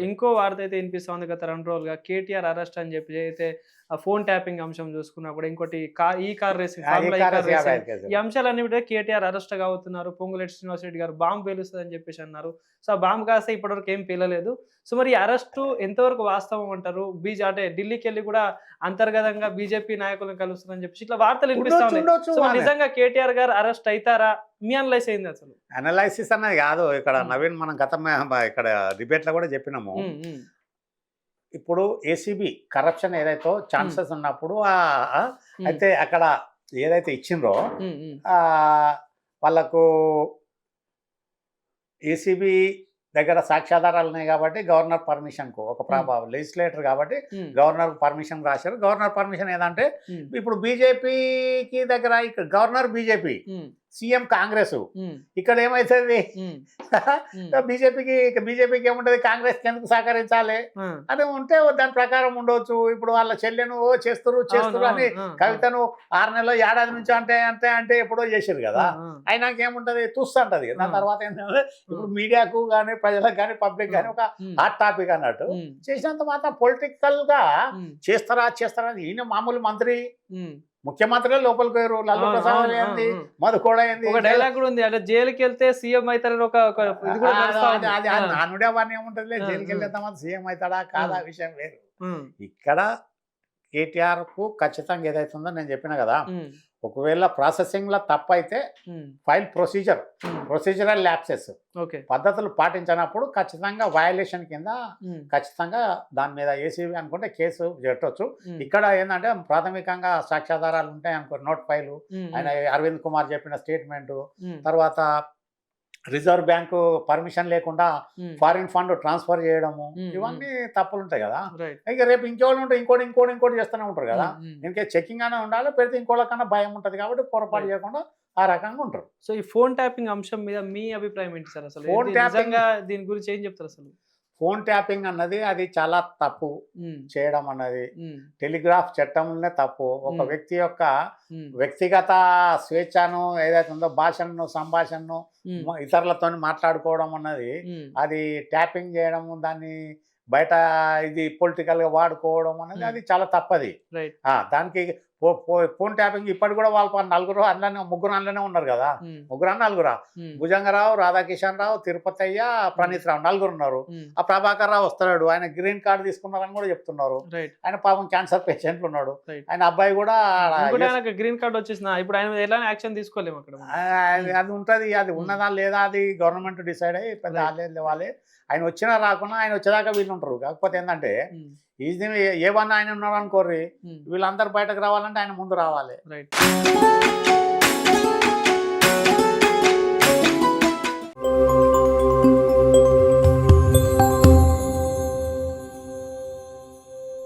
ఇంకో వార్త అయితే వినిపిస్తుంది గత 2 రోజులుగా కేటీఆర్ అరెస్ట్ అని చెప్పి అయితే ఆ ఫోన్ ట్యాపింగ్ అంశం చూసుకున్నప్పుడు ఇంకోటి ఈ కార్ రేసింగ్ ఫార్ములా ఈ కార్ రేసింగ్ ఈ అంశాలన్నీ కూడా కేటీఆర్ అరెస్ట్ గా అవుతున్నారు. పొంగులేటి శ్రీనివాసరెడ్డి గారు బాంబు పేలుస్తుంది అని చెప్పేసి అన్నారు. సో ఆ బాంబు కాస్తే ఇప్పటివరకు ఏం పేలలేదు. సో మరి ఈ అరెస్టు ఎంతవరకు వాస్తవం అంటారు? అంటే ఢిల్లీకి వెళ్ళి కూడా అంతర్గతంగా బీజేపీ నాయకులను కలుస్తుందని చెప్పేసి ఇట్లా వార్తలు వినిపిస్తా ఉన్నాయి. సో నిజంగా కేటీఆర్ గారు అరెస్ట్ అవుతారా? మీ అనలైజ్ అయింది అసలు? అనలైసిస్ అన్నది కాదు ఇక్కడ నవీన్, మనం ఇక్కడ డిబేట్ లో కూడా చెప్పినాము. ఇప్పుడు ఏసీబీ కరప్షన్ ఏదైతే ఛాన్సెస్ ఉన్నప్పుడు అయితే అక్కడ ఏదైతే ఇచ్చిండ్రో వాళ్ళకు ఏసీబీ దగ్గర సాక్ష్యాధారాలు ఉన్నాయి కాబట్టి గవర్నర్ పర్మిషన్కు ఒక ప్రభావం లెజిస్లేటర్ కాబట్టి గవర్నర్ పర్మిషన్ రాశారు. గవర్నర్ పర్మిషన్ ఏదంటే ఇప్పుడు బీజేపీకి దగ్గర ఇక్కడ గవర్నర్ బీజేపీ, సీఎం కాంగ్రెస్. ఇక్కడ ఏమైతుంది బీజేపీకి ఏముంటది, కాంగ్రెస్ ఎందుకు సహకరించాలి అని ఉంటే దాని ప్రకారం ఉండవచ్చు. ఇప్పుడు వాళ్ళ చెల్లెను చేస్తురు అని కవితను 6 నెలలు ఏడాది నుంచి అంటే ఎప్పుడో చేసారు కదా. అయినాక ఏముంటది చూస్తుంటది. దాని తర్వాత ఏంటంటే ఇప్పుడు మీడియాకు కానీ ప్రజలకు కానీ పబ్లిక్ కానీ ఒక హాట్ టాపిక్ అన్నట్టు చేసినంత మాత్రం పొలిటికల్ గా చేస్తారా ఈయన మామూలు మంత్రి, ముఖ్యమంత్రి లోపలికి పోయారు. లల్లు ప్రసాద్ ఏంది, మధు కూడా ఏంది, ఒక డైలాగ్ కూడా ఉంది అంటే జైలుకి వెళ్తే సీఎం అవుతారని ఒక నానుడే అవన్నీ ఏముంటది, జైలుకి వెళ్తే మాత్రం సీఎం అవుతాడా కాదా విషయం వేరు. ఇక్కడ కేటీఆర్ కు ఖచ్చితంగా ఏదైతుందో నేను చెప్పిన కదా, ఒకవేళ ప్రాసెసింగ్ లో తప్పు అయితే ఫైల్ ప్రొసీజరల్ ల్యాప్సెస్ పద్ధతులు పాటించినప్పుడు ఖచ్చితంగా వయలేషన్ కింద ఖచ్చితంగా దాని మీద ఏసీబీ అనుకుంటే కేసు పెట్టవచ్చు. ఇక్కడ ఏంటంటే ప్రాథమికంగా సాక్ష్యాధారాలు ఉంటాయి అనుకో, నోట్ ఫైలు, ఆయన అరవింద్ కుమార్ చెప్పిన స్టేట్మెంట్, తర్వాత రిజర్వ్ బ్యాంకు పర్మిషన్ లేకుండా ఫారిన్ ఫండ్ ట్రాన్స్ఫర్ చేయడము, ఇవన్నీ తప్పులు ఉంటాయి కదా. ఇక రేపు ఇంకోళ్ళు ఉంటే ఇంకోటి చేస్తూనే ఉంటారు కదా. ఇంకే చెకింగ్ అనే ఉండాలి, పెడితే ఇంకోళ్ళకన్నా భయం ఉంటుంది కాబట్టి పొరపాటు చేయకుండా ఆ రకంగా ఉంటారు. సో ఈ ఫోన్ ట్యాపింగ్ అంశం మీద మీ అభిప్రాయం ఏంటి సార్? అసలు ఫోన్ ట్యాపింగ్ దీని గురించి ఏం చెప్తారు? అసలు ఫోన్ ట్యాపింగ్ అన్నది అది చాలా తప్పు చేయడం అన్నది, టెలిగ్రాఫ్ చట్టంలోనే తప్పు. ఒక వ్యక్తి యొక్క వ్యక్తిగత స్వేచ్ఛను ఏదైతే ఉందో సంభాషణను ఇతరులతో మాట్లాడుకోవడం అన్నది, అది ట్యాపింగ్ చేయడం, దాన్ని బయట ఇది పొలిటికల్ గా వాడుకోవడం అనేది అది చాలా తప్పది. దానికి ఫోన్ ట్యాపింగ్ ఇప్పటి కూడా వాళ్ళ ముగ్గురు అందులోనే ఉన్నారు కదా, నలుగురా భుజంగరావు, రాధాకిషన్ రావు, తిరుపతయ్య, ప్రణీత్ రావు, నలుగురు ఉన్నారు. ఆ ప్రభాకర్ రావు వస్తున్నాడు, ఆయన గ్రీన్ కార్డు తీసుకున్నారని కూడా చెప్తున్నారు. ఆయన పాపం క్యాన్సర్ పేషెంట్ ఉన్నాడు. ఆయన అబ్బాయి కూడా గ్రీన్ కార్డు వచ్చేసిన ఇప్పుడు ఆయన ఎలా యాక్షన్ తీసుకోలేము అక్కడ, అది ఉంటది. అది ఉన్నదా లేదా అది గవర్నమెంట్ డిసైడ్ అయ్యి పెద్ద వాళ్ళే. ఆయన వచ్చినా రాకున్నా ఆయన వచ్చేదాకా వీళ్ళు ఉంటారు. కాకపోతే ఏంటంటే ఏమన్నా ఆయన ఉన్నాడు అనుకోర్రి, వీళ్ళందరూ బయటకు రావాలంటే ఆయన ముందు రావాలి.